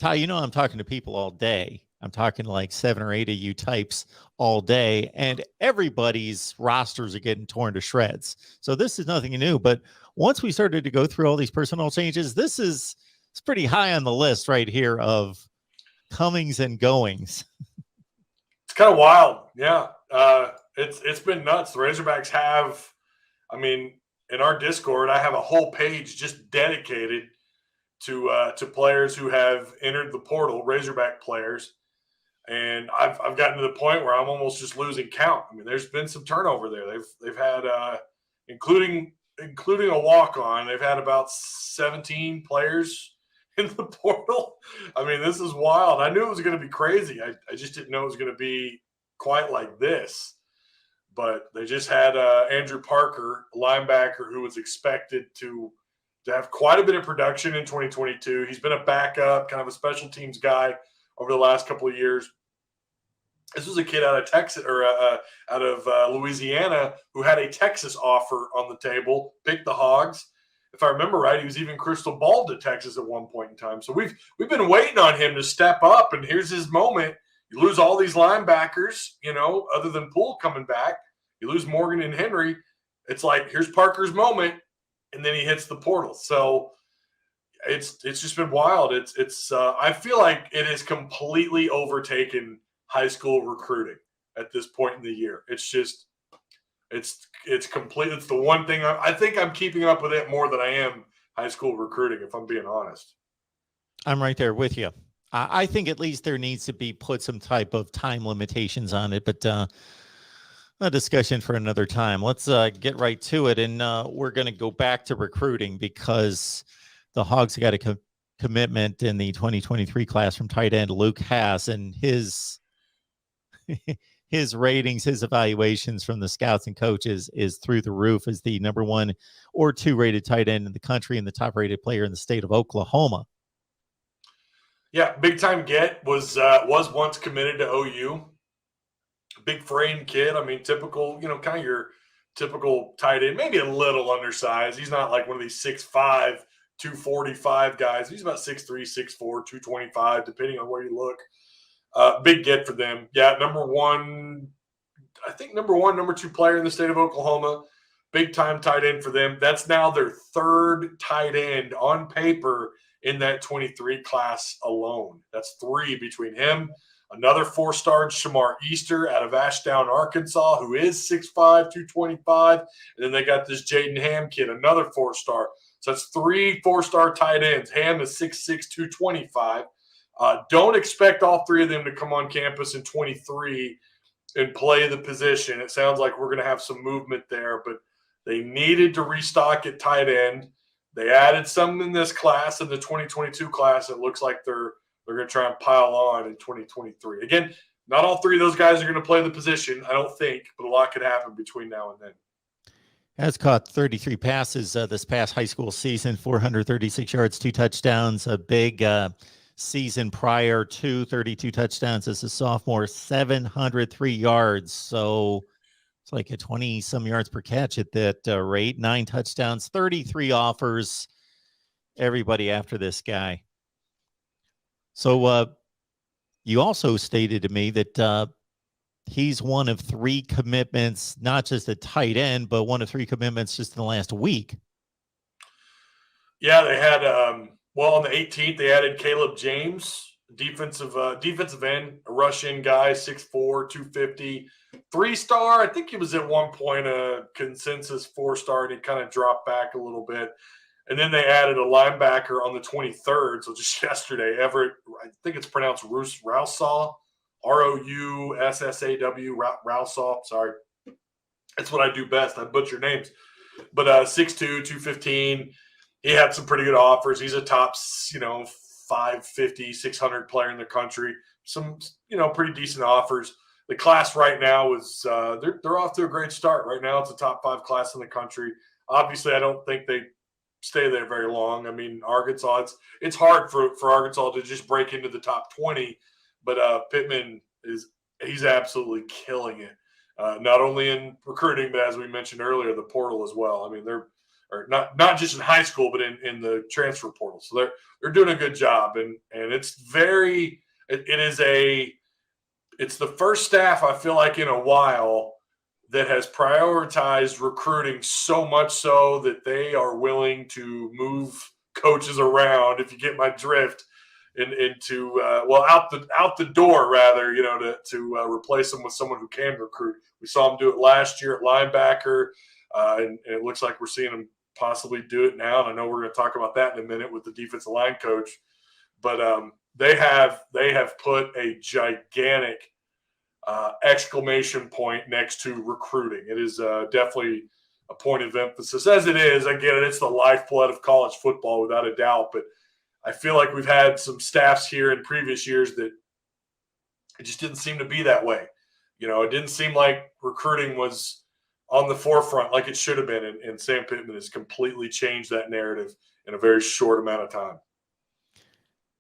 Ty, I'm talking to people all day. I'm talking like 7 or 8 of you types all day, and everybody's rosters are getting torn to shreds. So this is nothing new. But once we started to go through all these personnel changes, it's pretty high on the list right here of comings and goings. It's kind of wild. Yeah. It's been nuts. The Razorbacks have, in our Discord, I have a whole page just dedicated to players who have entered the portal, Razorback players. And I've gotten to the point where I'm almost just losing count. There's been some turnover there. They've had, including a walk-on, they've had about 17 players in the portal. This is wild. I knew it was going to be crazy. I just didn't know it was going to be quite like this. But they just had Andrew Parker, a linebacker who was expected to have quite a bit of production in 2022. He's been a backup, kind of a special teams guy over the last couple of years. This was a kid out of Texas or out of Louisiana who had a Texas offer on the table, picked the Hogs. If I remember right, he was even crystal balled to Texas at one point in time. So we've been waiting on him to step up, and here's his moment. You lose all these linebackers, other than Poole coming back. You lose Morgan and Henry. It's like, here's Parker's moment, and then he hits the portal. So it's just been wild. I feel like it has completely overtaken high school recruiting at this point in the year. It's complete. It's the one thing I think I'm keeping up with it more than I am high school recruiting, if I'm being honest. I'm right there with you. I think at least there needs to be put some type of time limitations on it, but a discussion for another time. Let's get right to it, and we're going to go back to recruiting because the Hogs got a commitment in the 2023 class from tight end Luke Hasz, and his ratings, his evaluations from the scouts and coaches is through the roof as the number 1 or 2 rated tight end in the country and the top rated player in the state of Oklahoma. Yeah, big time get was once committed to OU. Big frame kid. Typical, kind of your typical tight end, maybe a little undersized. He's not like one of these 6'5", 245 guys. He's about 6'3", 6'4", 225, depending on where you look. Big get for them. Yeah, number 1, number 2 player in the state of Oklahoma. Big time tight end for them. That's now their 3rd tight end on paper in that 23 class alone. That's 3 between him. Another 4-star, Shamar Easter out of Ashdown, Arkansas, who is 6'5", 225. And then they got this Jaden Hamm kid, another 4-star. So that's 3 4-star tight ends. Hamm is 6'6", 225. Don't expect all 3 of them to come on campus in 23 and play the position. It sounds like we're going to have some movement there, but they needed to restock at tight end. They added some in this class, in the 2022 class. It looks like they're going to try and pile on in 2023. Again, not all 3 of those guys are going to play the position, I don't think, but a lot could happen between now and then. Has caught 33 passes this past high school season, 436 yards, 2 touchdowns, a big season prior to 32 touchdowns as a sophomore, 703 yards. So it's like a 20-some yards per catch at that rate, 9 touchdowns, 33 offers, everybody after this guy. So you also stated to me that he's one of 3 commitments, not just a tight end, but one of 3 commitments just in the last week. Yeah, they had, on the 18th, they added Caleb James, defensive end, a rush-in guy, 6'4", 250, 3-star. I think he was at one point a consensus 4-star, and he kind of dropped back a little bit. And then they added a linebacker on the 23rd, so just yesterday, Everett, I think it's pronounced Roussaw, Roussaw, Roussaw, sorry. That's what I do best. I butcher names. But 6'2", 215, he had some pretty good offers. He's a top, 550, 600 player in the country. Some, pretty decent offers. The class right now is they're off to a great start. Right now, it's a top 5 class in the country. Obviously, I don't think they stay there very long. Arkansas, it's hard for Arkansas to just break into the top 20, but Pittman he's absolutely killing it. Not only in recruiting, but as we mentioned earlier, the portal as well. or not just in high school, but in the transfer portal. So they're doing a good job, and it's it's the first staff I feel like in a while that has prioritized recruiting so much so that they are willing to move coaches around, if you get my drift, into out the door rather, to replace them with someone who can recruit. We saw them do it last year at linebacker, and it looks like we're seeing them possibly do it now. And I know we're going to talk about that in a minute with the defensive line coach, but they have put a gigantic exclamation point next to recruiting. It is definitely a point of emphasis, as it is. I get it. It's the lifeblood of college football without a doubt, but I feel like we've had some staffs here in previous years that it just didn't seem to be that way. It didn't seem like recruiting was on the forefront like it should have been, and Sam Pittman has completely changed that narrative in a very short amount of time.